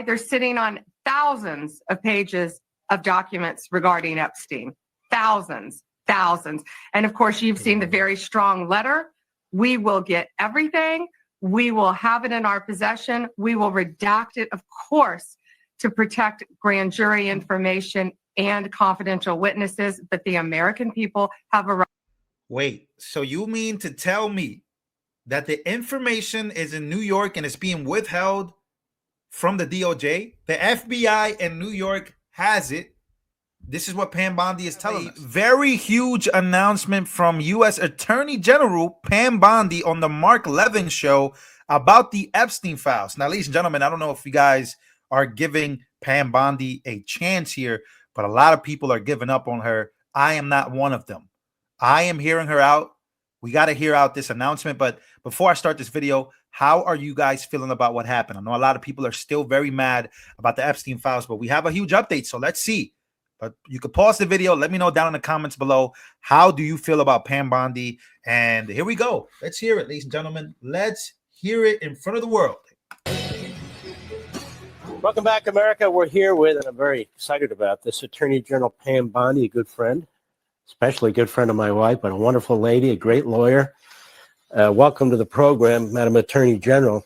They're sitting on thousands of pages of documents regarding Epstein. Thousands. And of course, you've seen the very strong letter. We will get everything. We will have it in our possession. We will redact it, of course, to protect grand jury information and confidential witnesses. But the American people have a right. Wait, so you mean to tell me that the information is in New York and it's being withheld from the DOJ? The FBI in New York has it. This is what Pam Bondi is telling us. Very huge announcement from U.S. Attorney General Pam Bondi on the Mark Levin show about the Epstein files. Now, ladies and gentlemen, I don't know if you guys are giving Pam Bondi a chance here, but a lot of people are giving up on her. I am not one of them. I am hearing her out. We got to hear out this announcement. But before I start this video, how are you guys feeling about what happened? I know a lot of people are still very mad about the Epstein files, but we have a huge update. So let's see. But you could pause the video. Let me know down in the comments below. How do you feel about Pam Bondi? And here we go. Let's hear it, ladies and gentlemen. Let's hear it in front of the world. Welcome back, America. We're here with, and I'm very excited about this, Attorney General Pam Bondi, a good friend, especially a good friend of my wife, but a wonderful lady, a great lawyer. Welcome to the program, Madam Attorney General.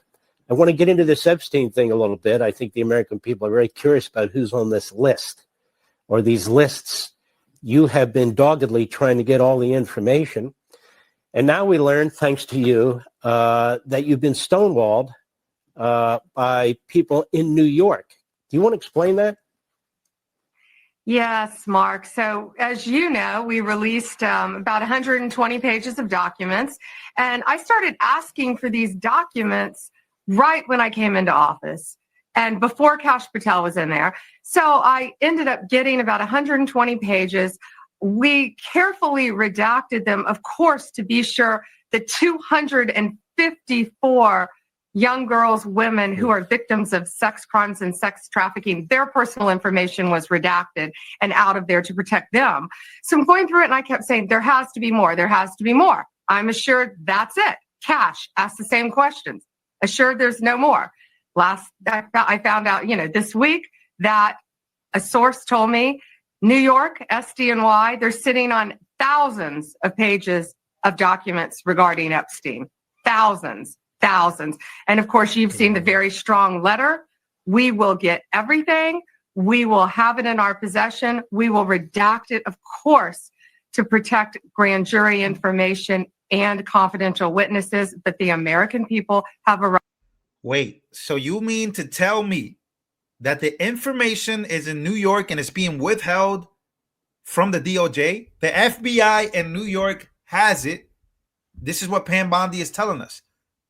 I want to get into this Epstein thing a little bit. I think the American people are very curious about who's on this list or these lists. You have been doggedly trying to get all the information. And now we learn, thanks to you, that you've been stonewalled by people in New York. Do you want to explain that? Yes, Mark. So as you know, we released about 120 pages of documents, and I started asking for these documents right when I came into office and before Kash Patel was in there. So I ended up getting about 120 pages. We carefully redacted them, of course, to be sure the 254 young girls, women who are victims of sex crimes and sex trafficking, their personal information was redacted and out of there to protect them. So I'm going through it and I kept saying, there has to be more. There has to be more. I'm assured that's it. Kash asked the same questions. Assured there's no more. I found out, this week that a source told me New York, SDNY, they're sitting on thousands of pages of documents regarding Epstein. Thousands. And of course, you've seen the very strong letter. We will get everything. We will have it in our possession. We will redact it, of course, to protect grand jury information and confidential witnesses. But the American people have a right. Wait, so you mean to tell me that the information is in New York and it's being withheld from the DOJ? The FBI in New York has it. This is what Pam Bondi is telling us.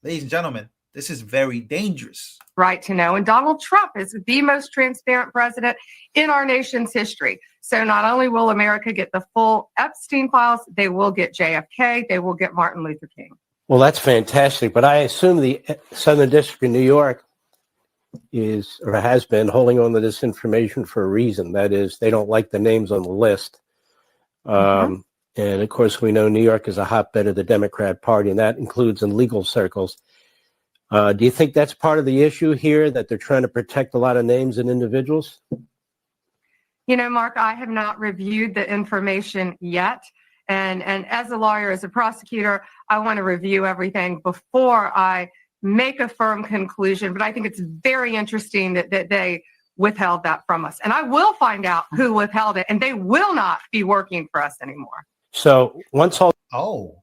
Ladies and gentlemen, this is very dangerous. Right to know. And Donald Trump is the most transparent president in our nation's history. So not only will America get the full Epstein files, they will get JFK, they will get Martin Luther King. Well, that's fantastic. But I assume the Southern District of New York is or has been holding on to this information for a reason. That is, they don't like the names on the list. And of course, we know New York is a hotbed of the Democrat Party, and that includes in legal circles. Do you think that's part of the issue here, that they're trying to protect a lot of names and individuals? Mark, I have not reviewed the information yet. And as a lawyer, as a prosecutor, I want to review everything before I make a firm conclusion. But I think it's very interesting that they withheld that from us. And I will find out who withheld it, and they will not be working for us anymore. So once all... Oh.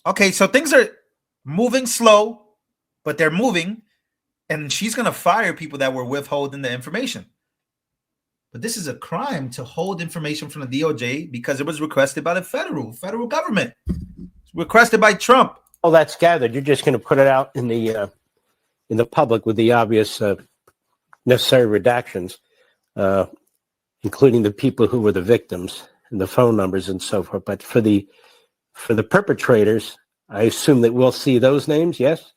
Okay, so things are moving slow, but they're moving. And she's going to fire people that were withholding the information. But this is a crime to hold information from the DOJ because it was requested by the federal government. It's requested by Trump. Oh, that's gathered. You're just going to put it out in the public with the obvious necessary redactions, including the people who were the victims and the phone numbers and so forth. But for the perpetrators, I assume that we'll see those names. Yes.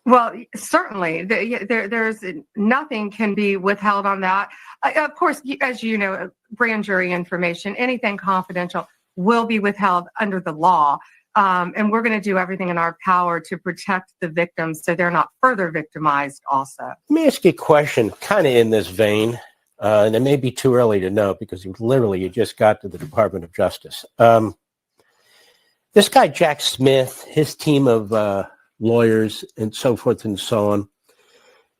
Well, certainly, there's nothing can be withheld on that. Of course, as you know, grand jury information, anything confidential will be withheld under the law. And we're going to do everything in our power to protect the victims so they're not further victimized also. Let me ask you a question kind of in this vein, and it may be too early to know because you just got to the Department of Justice. This guy, Jack Smith, his team of lawyers and so forth and so on,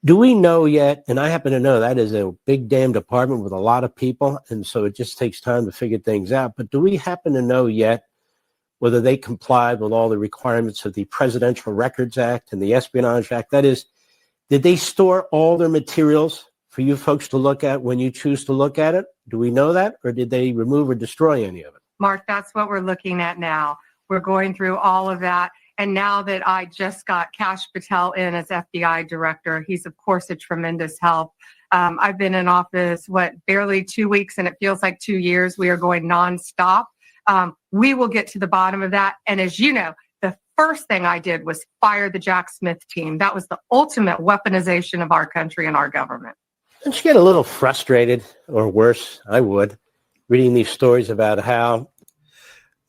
do we know yet, and I happen to know that is a big damn department with a lot of people, and so it just takes time to figure things out, but do we happen to know yet whether they complied with all the requirements of the Presidential Records Act and the Espionage Act? That is, did they store all their materials for you folks to look at when you choose to look at it? Do we know that, or did they remove or destroy any of it? Mark, that's what we're looking at now. We're going through all of that. And now that I just got Kash Patel in as FBI director, he's, of course, a tremendous help. I've been in office, barely 2 weeks, and it feels like 2 years. We are going nonstop. We will get to the bottom of that. And as you know, the first thing I did was fire the Jack Smith team. That was the ultimate weaponization of our country and our government. Don't you get a little frustrated, or worse, I would, reading these stories about how...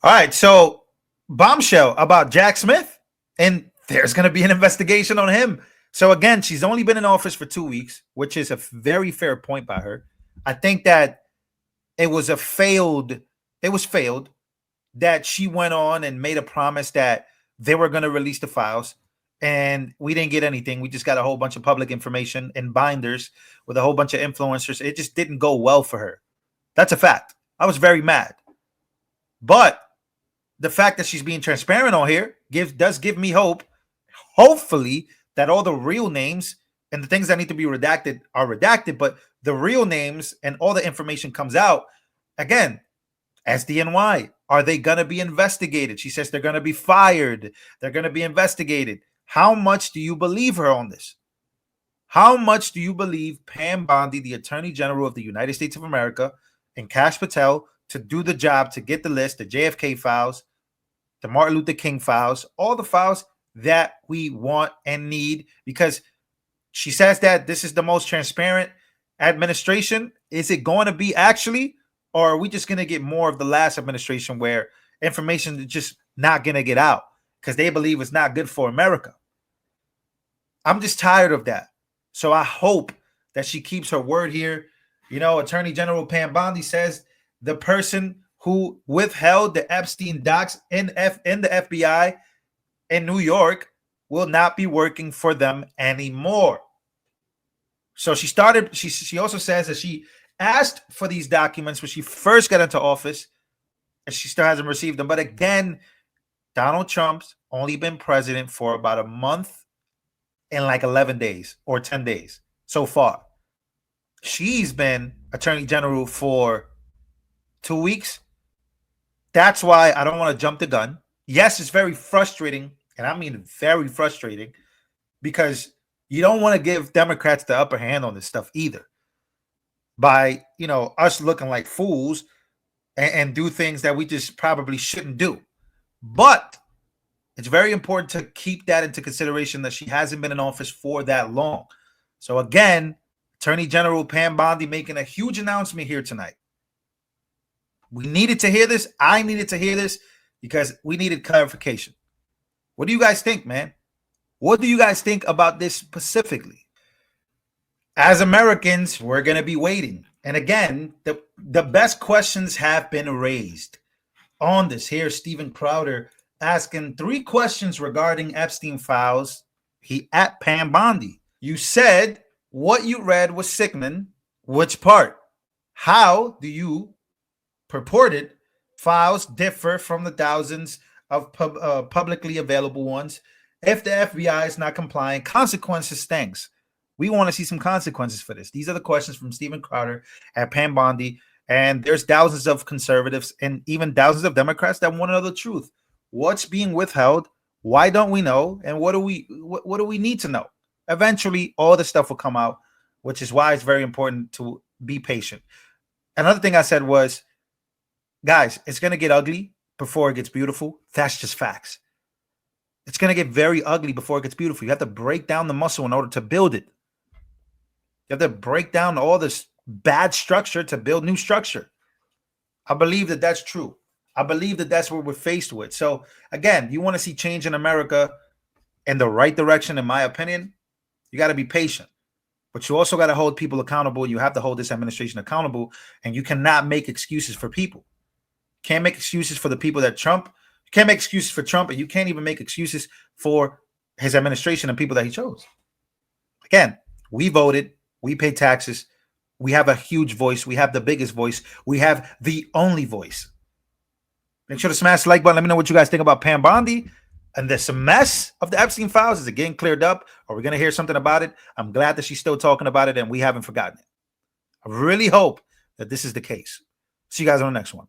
All right, so bombshell about Jack Smith, and there's going to be an investigation on him. So again, she's only been in office for 2 weeks, which is a very fair point by her. I think that it was failed that she went on and made a promise that they were going to release the files, and we didn't get anything. We just got a whole bunch of public information in binders with a whole bunch of influencers. It just didn't go well for her. That's a fact. I was very mad. But the fact that she's being transparent on here does give me hope, hopefully, that all the real names and the things that need to be redacted are redacted, but the real names and all the information comes out. Again, SDNY, are they going to be investigated? She says they're going to be fired. They're going to be investigated. How much do you believe her on this? How much do you believe Pam Bondi, the Attorney General of the United States of America, and Kash Patel to do the job, to get the list, the JFK files, the Martin Luther King files, all the files that we want and need? Because she says that this is the most transparent administration. Is it going to be actually? Or are we just going to get more of the last administration where information is just not going to get out because they believe it's not good for America? I'm just tired of that. So I hope that she keeps her word here. You know, Attorney General Pam Bondi says the person who withheld the Epstein docs in the FBI in New York will not be working for them anymore. So she also says that she asked for these documents when she first got into office, and she still hasn't received them. But again, Donald Trump's only been president for about a month and like 11 days or 10 days so far. She's been Attorney General for 2 weeks. That's why I don't want to jump the gun. Yes, it's very frustrating, and I mean very frustrating, because you don't want to give Democrats the upper hand on this stuff either, by, you know, us looking like fools and do things that we just probably shouldn't do. But it's very important to keep that into consideration, that she hasn't been in office for that long. So again, Attorney General Pam Bondi making a huge announcement here tonight. We needed to hear this. I needed to hear this because we needed clarification. What do you guys think, man? What do you guys think about this specifically? As Americans, we're going to be waiting. And again, the best questions have been raised on this. Here, Steven Crowder asking 3 questions regarding Epstein files. He at Pam Bondi. You said what you read was sickening. Which part? How do you purported files differ from the thousands of publicly available ones? If the FBI is not complying, consequences stinks. We want to see some consequences for this. These are the questions from Steven Crowder at Pam Bondi. And there's thousands of conservatives and even thousands of Democrats that want to know the truth. What's being withheld? Why don't we know? And what do we need to know? Eventually, all the stuff will come out, which is why it's very important to be patient. Another thing I said was, guys, it's going to get ugly before it gets beautiful. That's just facts. It's going to get very ugly before it gets beautiful. You have to break down the muscle in order to build it. You have to break down all this bad structure to build new structure. I believe that that's true. I believe that that's what we're faced with. So again, you want to see change in America in the right direction, in my opinion, you got to be patient. But you also got to hold people accountable. You have to hold this administration accountable, and you cannot make excuses for people. Can't make excuses for the people that Trump. You can't make excuses for Trump, and you can't even make excuses for his administration and people that he chose. Again, we voted. We pay taxes. We have a huge voice. We have the biggest voice. We have the only voice. Make sure to smash the like button. Let me know what you guys think about Pam Bondi and this mess of the Epstein files. Is it getting cleared up? Are we going to hear something about it? I'm glad that she's still talking about it and we haven't forgotten it. I really hope that this is the case. See you guys on the next one.